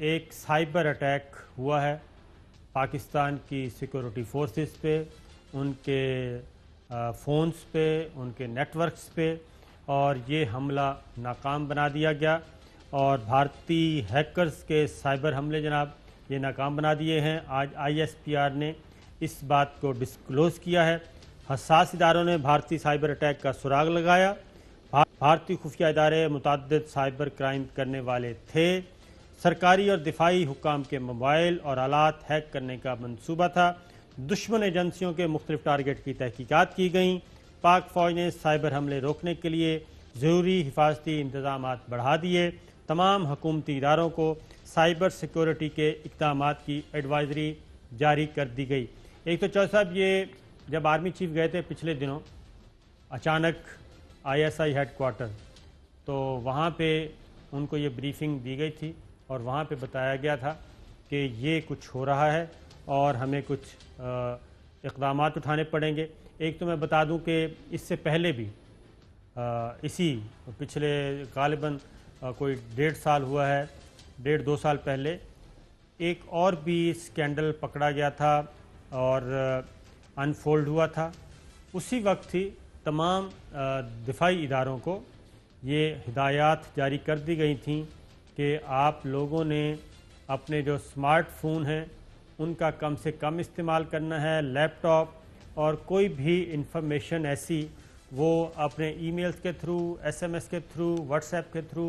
एक cyber attack हुआ है पाकिस्तान की सिक्योरिटी फोर्सेस पे, उनके फ़ोन्स पे, उनके नेटवर्क्स पे, और ये हमला नाकाम बना दिया गया। और भारतीय हैकर्स के साइबर हमले जनाब ये नाकाम बना दिए हैं। आज ISPR ने इस बात को डिस्क्लोज़ किया है। हसास इदारों ने भारतीय साइबर अटैक का सुराग लगाया। भारतीय खुफिया इदारे मुतअद्दिद साइबर क्राइम करने वाले थे। सरकारी और दिफाई हुक्काम के मोबाइल और आलात हैक करने का मंसूबा था। दुश्मन एजेंसियों के मुख्तलिफ टारगेट की तहकीकात की गई। पाक फ़ौज ने साइबर हमले रोकने के लिए ज़रूरी हिफाजती इंतजाम बढ़ा दिए। तमाम हुकूमती इदारों को साइबर सिक्योरिटी के इक़दाम की एडवाइजरी जारी कर दी गई। एक तो चौधरी साहब, ये जब आर्मी चीफ गए थे पिछले दिनों अचानक ISI हेडक्वार्टर, तो वहाँ पे उनको ये ब्रीफिंग दी गई थी और वहाँ पे बताया गया था कि ये कुछ हो रहा है और हमें कुछ इक़दाम उठाने पड़ेंगे। एक तो मैं बता दूं कि इससे पहले भी इसी पिछले गालिबन कोई 1.5 साल हुआ है, 1.5-2 साल पहले एक और भी स्कैंडल पकड़ा गया था और अनफोल्ड हुआ था। उसी वक्त ही तमाम दिफाई इदारों को ये हिदायत जारी कर दी गई थी कि आप लोगों ने अपने जो स्मार्टफोन हैं उनका कम से कम इस्तेमाल करना है। लैपटॉप और कोई भी इंफॉर्मेशन ऐसी वो अपने ईमेल्स के थ्रू, SMS के थ्रू, व्हाट्सएप के थ्रू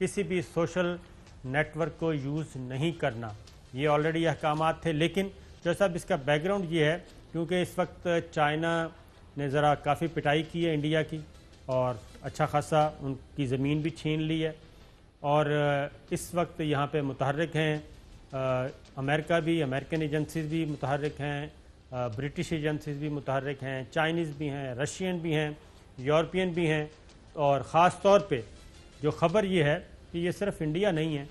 किसी भी सोशल नेटवर्क को यूज़ नहीं करना। ये ऑलरेडी अहकामात थे, लेकिन जो साहब इसका बैकग्राउंड ये है क्योंकि इस वक्त चाइना ने ज़रा काफ़ी पिटाई की है इंडिया की और अच्छा खासा उनकी ज़मीन भी छीन ली है। और इस वक्त यहाँ पे मुतहर्रिक हैं अमेरिका भी, अमेरिकन एजेंसीज भी मुतहर्रिक हैं, ब्रिटिश एजेंसीज भी मुतहर्रिक हैं, चाइनीज़ भी हैं, रशियन भी हैं, यूरोपियन भी हैं। और ख़ास तौर पे जो ख़बर ये है कि ये सिर्फ इंडिया नहीं है,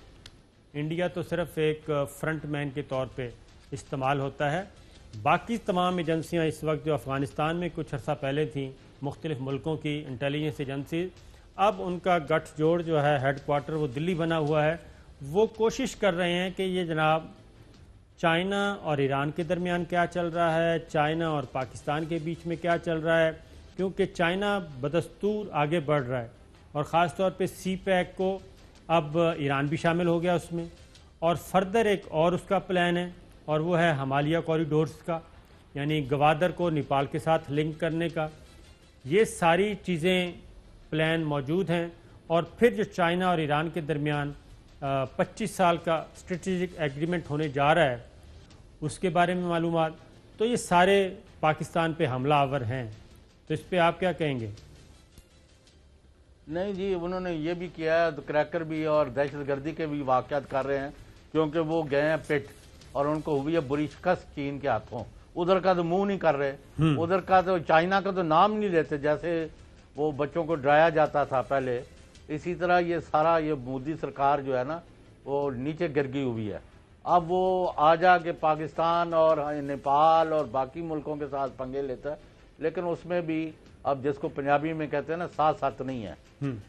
इंडिया तो सिर्फ एक फ्रंट मैन के तौर पे इस्तेमाल होता है। बाकी तमाम एजेंसियां इस वक्त जो अफ़गानिस्तान में कुछ अर्सा पहले थी, मुख्तलिफ मुल्कों की इंटेलिजेंस एजेंसी, अब उनका गठजोड़ जो है हेडक्वार्टर वो दिल्ली बना हुआ है। वो कोशिश कर रहे हैं कि ये जनाब चाइना और ईरान के दरमियान क्या चल रहा है, चाइना और पाकिस्तान के बीच में क्या चल रहा है, क्योंकि चाइना बदस्तूर आगे बढ़ रहा है और ख़ास तौर पे CPEC को अब ईरान भी शामिल हो गया उसमें। और फर्दर एक और उसका प्लान है और वो है हिमालय कॉरिडोर्स का, यानी गवादर को नेपाल के साथ लिंक करने का। ये सारी चीज़ें प्लान मौजूद हैं। और फिर जो चाइना और ईरान के दरमियान 25 साल का स्ट्रेटेजिक एग्रीमेंट होने जा रहा है उसके बारे में मालूमात, तो ये सारे पाकिस्तान पे हमलावर हैं। तो इस पे आप क्या कहेंगे? नहीं जी, उन्होंने ये भी किया है, तो क्रैकर भी और दहशतगर्दी के भी वाक़यात कर रहे हैं, क्योंकि वो गए हैं पिट और उनको हुई है बुरी शिकस्त चीन के हाथों। उधर का तो मुंह नहीं कर रहे, उधर का तो चाइना का तो नाम नहीं लेते, जैसे वो बच्चों को डराया जाता था पहले, इसी तरह ये सारा ये मोदी सरकार जो है ना वो नीचे गिर गई हुई है। अब वो आ जाके पाकिस्तान और नेपाल और बाकी मुल्कों के साथ पंगे लेता है, लेकिन उसमें भी अब जिसको पंजाबी में कहते हैं ना साथ साथ नहीं है,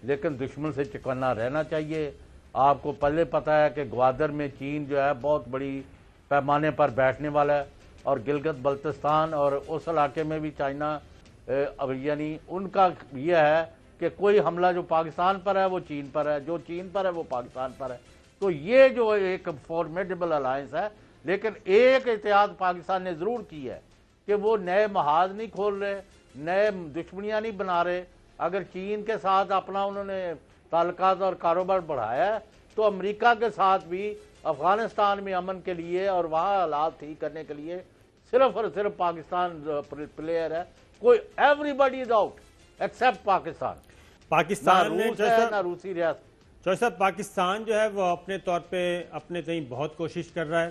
लेकिन दुश्मन से चौकन्ना रहना चाहिए। आपको पहले पता है कि ग्वादर में चीन जो है बहुत बड़ी पैमाने पर बैठने वाला है और गिलगित बल्तिस्तान और उस इलाके में भी चाइना यानी उनका यह है कि कोई हमला जो पाकिस्तान पर है वो चीन पर है, जो चीन पर है वो पाकिस्तान पर है। तो ये जो एक फॉर्मेडेबल अलायंस है, लेकिन एक एहतियात पाकिस्तान ने ज़रूर की है कि वो नए महाज नहीं खोल रहे, नए दुश्मनियाँ नहीं बना रहे। अगर चीन के साथ अपना उन्होंने ताल्लुकात और कारोबार बढ़ाया है, तो अमेरिका के साथ भी अफ़गानिस्तान में अमन के लिए और वहाँ हालात ठीक करने के लिए सिर्फ और सिर्फ पाकिस्तान प्लेयर है। कोई everybody is out except Pakistan ने ना रूसी रियासत। पाकिस्तान जो है वो अपने तौर पे अपने कहीं बहुत कोशिश कर रहा है।